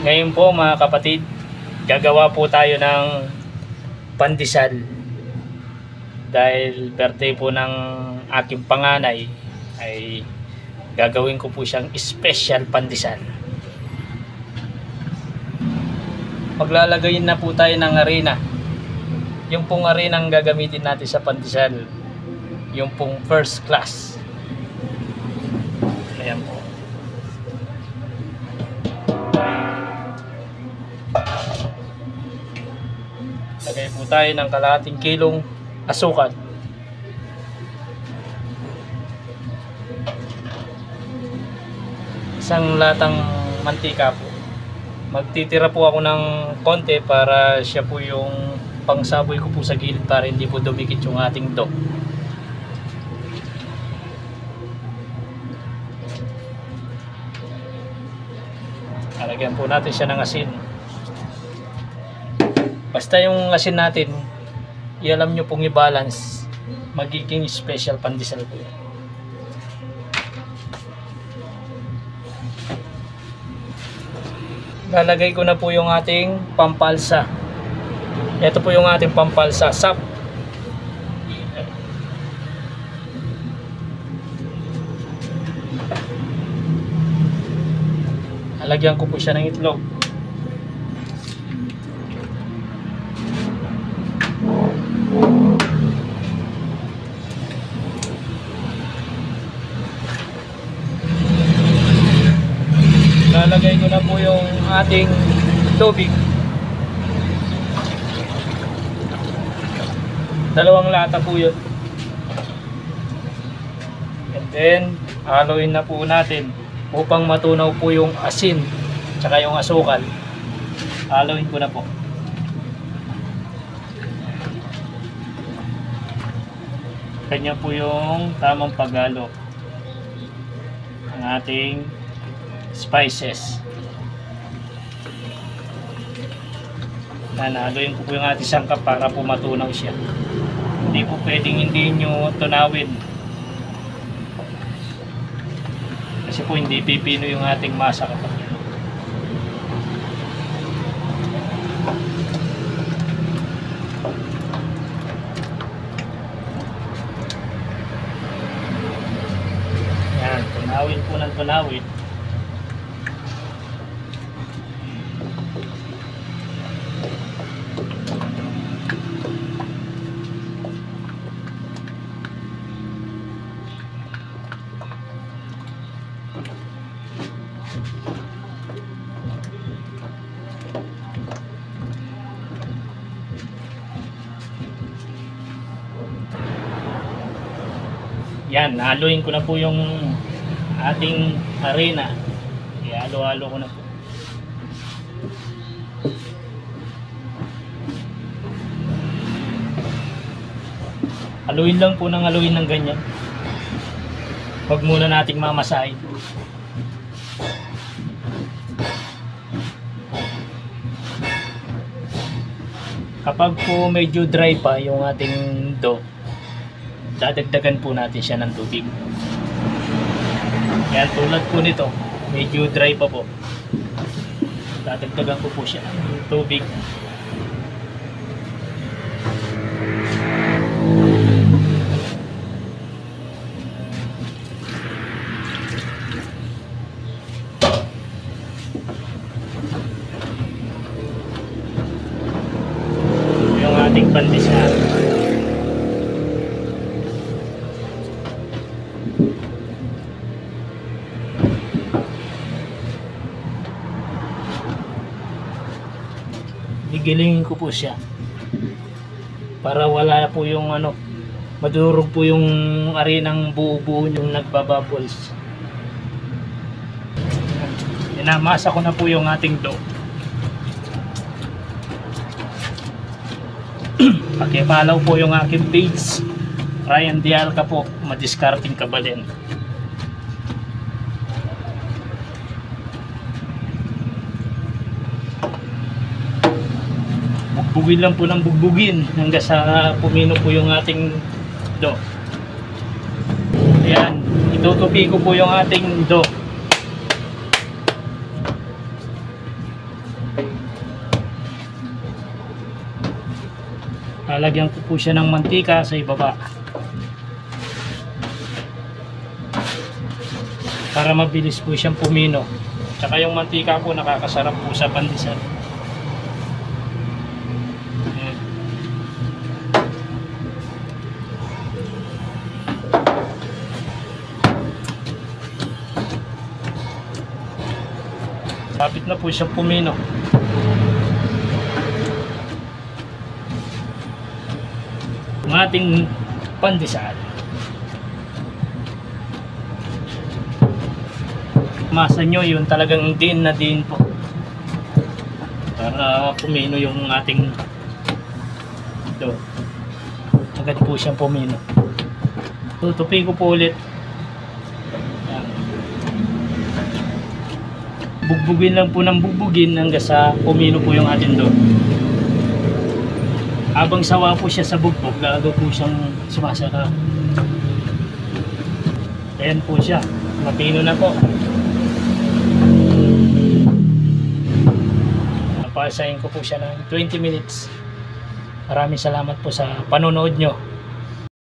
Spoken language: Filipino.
Ngayon po mga kapatid, gagawa po tayo ng pandesal. Dahil birthday po ng aking panganay, ay gagawin ko po siyang special pandesal. Maglalagay na po tayo ng harina. Yung pong harina ang gagamitin natin sa pandesal, yung pong first class. Ayan po. Lagay po tayo ng kalahating kilong asukal. Isang latang mantika po. Magtitira po ako ng konti para siya po yung pangsaboy ko po sa gilid para hindi po dumikit yung ating dough. Lalagyan po natin siya ng asin. Basta yung asin natin, ialam nyo pong i-balance, magiging special pandesal po yan. Lalagay ko na po yung ating pampalsa. Ito po yung ating pampalsa, sap. Lalagyan ko po siya ng itlog. Lalagay ko na po yung ating tubig. 2 lata po yun. And then haluin na po natin upang matunaw po yung asin tsaka yung asukal. Haluin ko na po. Kanya po yung tamang paghalo ng ating spices. Haluin ko po yung ating sangkap para po matunaw siya. Hindi po pwedeng hindi nyo tunawin, kasi po hindi pipino yung ating masa kapag yan. Tunawin po ng tunawin. Yan, haluin ko na po yung ating harina. Ihalo-halo ko na po. Haluin lang po ng haluin ng ganyan. Huwag muna nating mamasahin. Kapag po medyo dry pa yung ating dough, dadagdagan po natin siya ng tubig. Yan, tulad po nito, medyo dry pa po, dadagdagan ko po siya ng tubig. Yung ating pandesal. Gigilingin ko po siya para wala po yung madurog po yung arinang buo-buo yung nagbabubbles. Inamasa ko na po yung ating dough. Pakipalaw po yung aking page, Ryan Dialca po, Madiskarting Kabalin. Bugbugin lang po ng bugbugin hanggang sa pumino po yung ating dough. Ayan, itutupi ko po yung ating dough. Lalagyan ko po siya ng mantika sa ibaba para mabilis po siyang pumino. Tsaka yung mantika po nakakasarap po sa pandesal. Ayan. Kapit na po siyang pumino. Ang ating pandesal. Masa nyo yun talagang din na din po para pumino yung ating ito. Agad po siyang pumino. Tutupi ko po ulit. Yan. Bugbugin lang po ng bugbugin hanggang sa pumino po yung ating doon. Habang sawa po siya sa bugbog, gagaw po siyang sumasarap. Ayan po siya. Mapino na po. Napasayin ko po siya ng 20 minutes. Maraming salamat po sa panonood nyo.